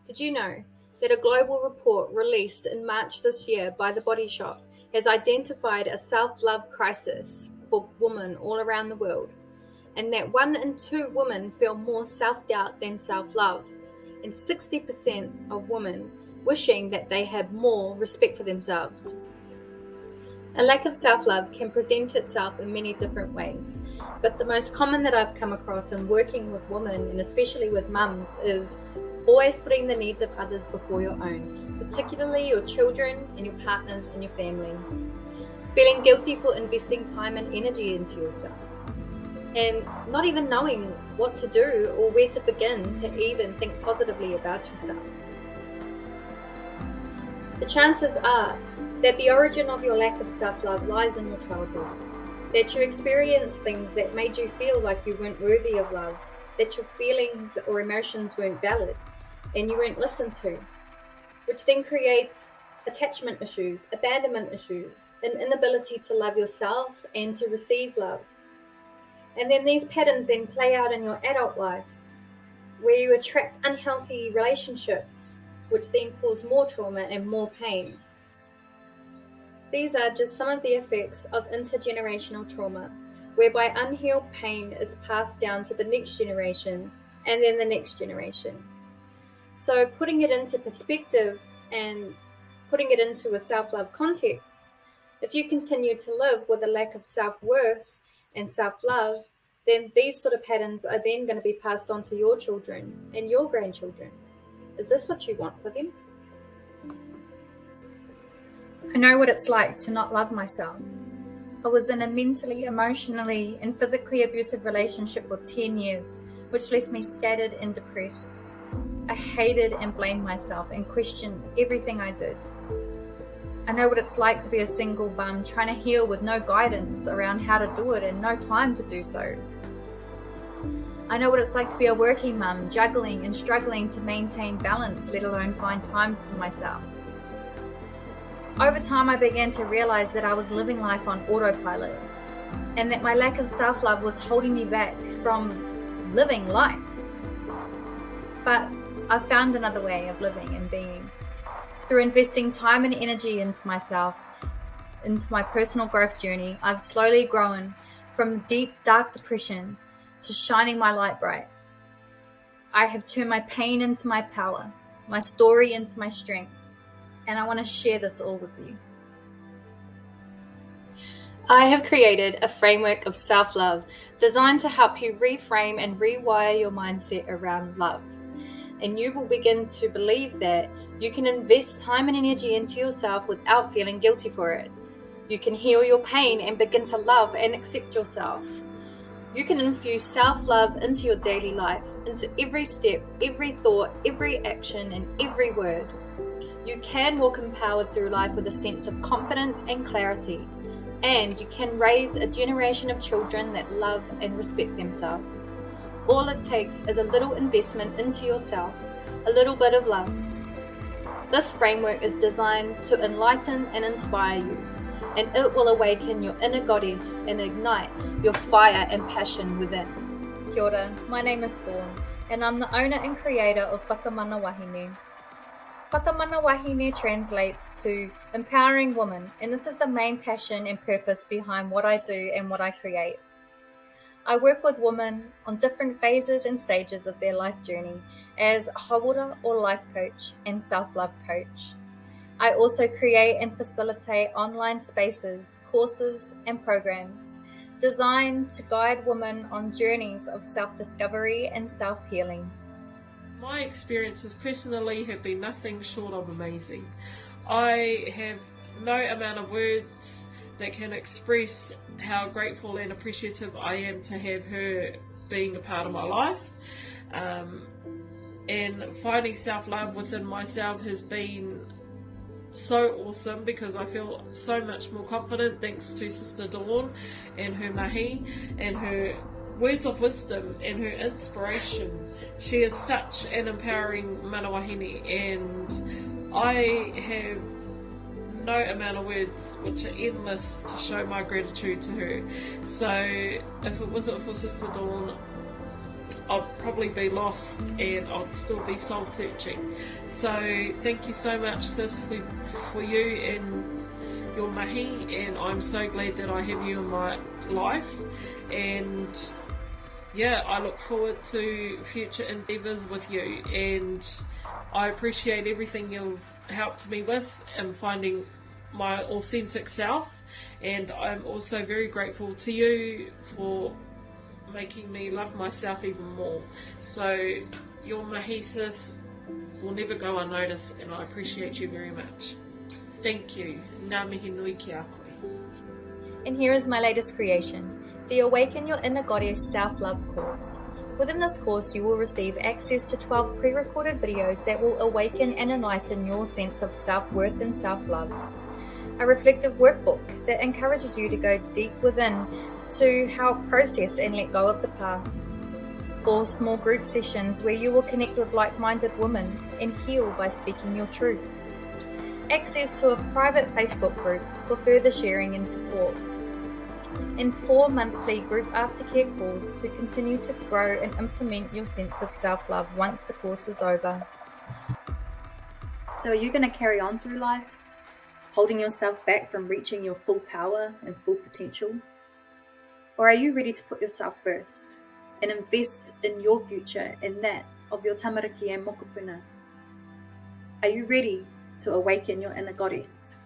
Did you know that a global report released in March this year by The Body Shop has identified a self-love crisis for women all around the world, and that 1 in 2 women feel more self-doubt than self-love, and 60% of women wishing that they had more respect for themselves? A lack of self-love can present itself in many different ways, but the most common that I've come across in working with women, and especially with mums, is always putting the needs of others before your own, particularly your children and your partners and your family. Feeling guilty for investing time and energy into yourself, and not even knowing what to do or where to begin to even think positively about yourself. The chances are that the origin of your lack of self-love lies in your childhood, that you experienced things that made you feel like you weren't worthy of love, that your feelings or emotions weren't valid, and you weren't listened to, which then creates attachment issues, abandonment issues, an inability to love yourself and to receive love. And then these patterns then play out in your adult life, where you attract unhealthy relationships, which then cause more trauma and more pain. These are just some of the effects of intergenerational trauma, whereby unhealed pain is passed down to the next generation and then the next generation. So putting it into perspective and putting it into a self-love context, if you continue to live with a lack of self-worth and self-love, then these sort of patterns are then going to be passed on to your children and your grandchildren. Is this what you want for them? I know what it's like to not love myself. I was in a mentally, emotionally, and physically abusive relationship for 10 years, which left me scattered and depressed. I hated and blamed myself and questioned everything I did. I know what it's like to be a single bum trying to heal with no guidance around how to do it and no time to do so. I know what it's like to be a working mum, juggling and struggling to maintain balance, let alone find time for myself. Over time, I began to realize that I was living life on autopilot, and that my lack of self-love was holding me back from living life. But I found another way of living and being. Through investing time and energy into myself, into my personal growth journey, I've slowly grown from deep, dark depression to shining my light bright. I have turned my pain into my power, my story into my strength, and I want to share this all with you. I have created a framework of self-love designed to help you reframe and rewire your mindset around love. And you will begin to believe that you can invest time and energy into yourself without feeling guilty for it. You can heal your pain and begin to love and accept yourself. You can infuse self-love into your daily life, into every step, every thought, every action, and every word. You can walk empowered through life with a sense of confidence and clarity, and you can raise a generation of children that love and respect themselves. All it takes is a little investment into yourself, a little bit of love. This framework is designed to enlighten and inspire you, and it will awaken your inner goddess and ignite your fire and passion within. Kia ora, my name is Dawn, and I'm the owner and creator of Whakamana Wahine. Whakamana Wahine translates to empowering women, and this is the main passion and purpose behind what I do and what I create. I work with women on different phases and stages of their life journey as a hawara or life coach and self-love coach. I also create and facilitate online spaces, courses, and programs designed to guide women on journeys of self-discovery and self-healing. My experiences personally have been nothing short of amazing. I have no amount of words that can express how grateful and appreciative I am to have her being a part of my life. And finding self-love within myself has been so awesome because I feel so much more confident thanks to Sister Dawn and her mahi and her words of wisdom and her inspiration. She is such an empowering manawahine, and I have no amount of words which are endless to show my gratitude to her. So if it wasn't for Sister Dawn I'd probably be lost and I'd still be soul searching. So thank you so much, sis, for you and your mahi, and I'm so glad that I have you in my life. And yeah, I look forward to future endeavours with you, and I appreciate everything you've helped me with in finding my authentic self, and I'm also very grateful to you for making me love myself even more. So your mahi, sis, will never go unnoticed, and I appreciate you very much. Thank you. Ngā mihi nui ki a koe. And here is my latest creation, the Awaken Your Inner Goddess Self-Love course. Within this course, you will receive access to 12 pre-recorded videos that will awaken and enlighten your sense of self-worth and self-love. A reflective workbook that encourages you to go deep within to help process and let go of the past. 4 small group sessions where you will connect with like-minded women and heal by speaking your truth. Access to a private Facebook group for further sharing and support. And 4 monthly group aftercare calls to continue to grow and implement your sense of self-love once the course is over. So are you going to carry on through life, holding yourself back from reaching your full power and full potential? Or are you ready to put yourself first and invest in your future and that of your tamariki and mokopuna? Are you ready to awaken your inner goddess?